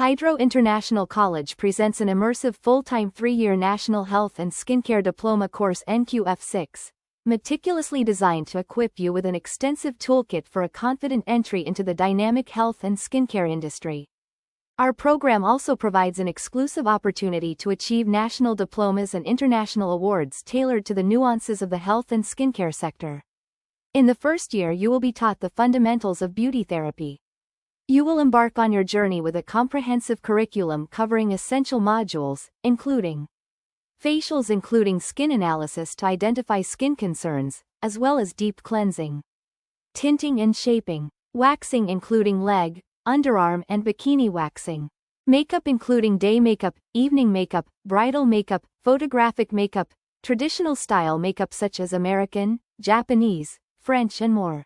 Hydro International College presents an immersive full-time 3-year National Health and Skincare Diploma course NQF6, meticulously designed to equip you with an extensive toolkit for a confident entry into the dynamic health and skincare industry. Our program also provides an exclusive opportunity to achieve national diplomas and international awards tailored to the nuances of the health and skincare sector. In the first year, you will be taught the fundamentals of beauty therapy. You will embark on your journey with a comprehensive curriculum covering essential modules, including facials including skin analysis to identify skin concerns, as well as deep cleansing, tinting and shaping, waxing including leg, underarm and bikini waxing, makeup including day makeup, evening makeup, bridal makeup, photographic makeup, traditional style makeup such as American, Japanese, French and more,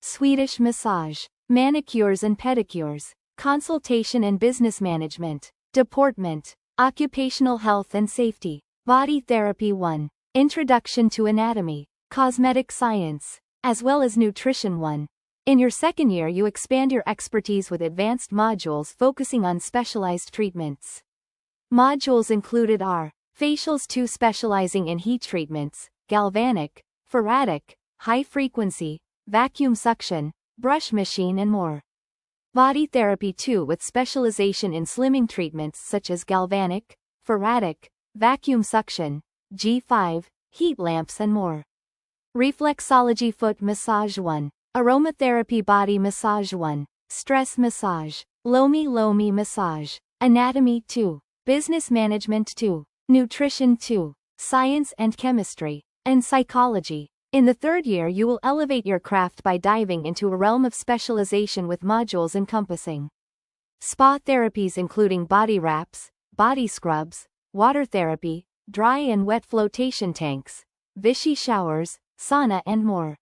Swedish massage, manicures and pedicures, consultation and business management, deportment, occupational health and safety, body therapy 1, introduction to anatomy, cosmetic science, as well as nutrition 1. In your second year you expand your expertise with advanced modules focusing on specialized treatments. Modules included are facials 2 specializing in heat treatments, galvanic, ferratic, high frequency, vacuum suction, brush machine and more. Body therapy 2 with specialization in slimming treatments such as galvanic, ferratic, vacuum suction, G5, heat lamps and more. Reflexology foot massage 1, aromatherapy body massage 1, stress massage, Lomi massage, anatomy 2, business management 2, nutrition 2, science and chemistry, and psychology. In the third year you will elevate your craft by diving into a realm of specialization with modules encompassing spa therapies including body wraps, body scrubs, water therapy, dry and wet flotation tanks, Vichy showers, sauna and more.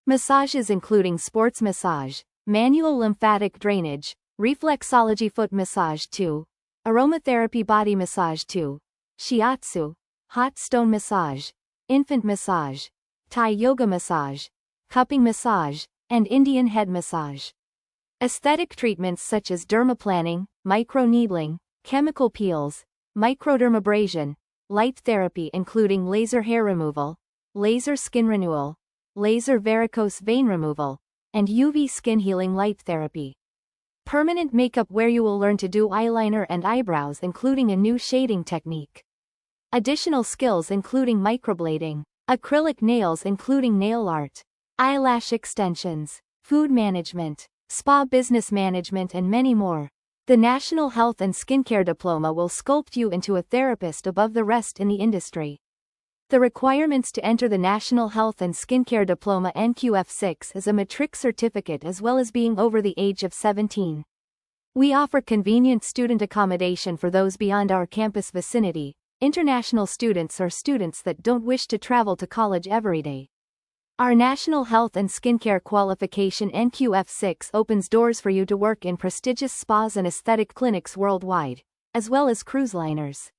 Massages including sports massage, manual lymphatic drainage, reflexology foot massage 2, aromatherapy body massage 2, shiatsu, hot stone massage, infant massage, Thai yoga massage, cupping massage, and Indian head massage. Aesthetic treatments such as dermaplaning, microneedling, chemical peels, microdermabrasion, light therapy including laser hair removal, laser skin renewal, laser varicose vein removal, and UV skin healing light therapy. Permanent makeup where you will learn to do eyeliner and eyebrows including a new shading technique. Additional skills including microblading, acrylic nails including nail art, eyelash extensions, food management, spa business management and many more. The National Health and Skincare Diploma will sculpt you into a therapist above the rest in the industry. The requirements to enter the National Health and Skincare Diploma NQF6 is a matric certificate as well as being over the age of 17. We offer convenient student accommodation for those beyond our campus vicinity, international students or students that don't wish to travel to college every day. Our National Health and Skincare Qualification NQF6 opens doors for you to work in prestigious spas and aesthetic clinics worldwide, as well as cruise liners.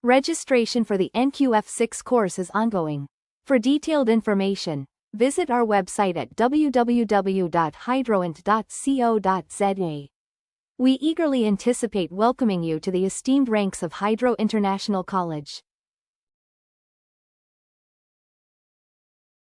Registration for the NQF6 course is ongoing. For detailed information, visit our website at www.hydroint.co.za. We eagerly anticipate welcoming you to the esteemed ranks of Hydro International College.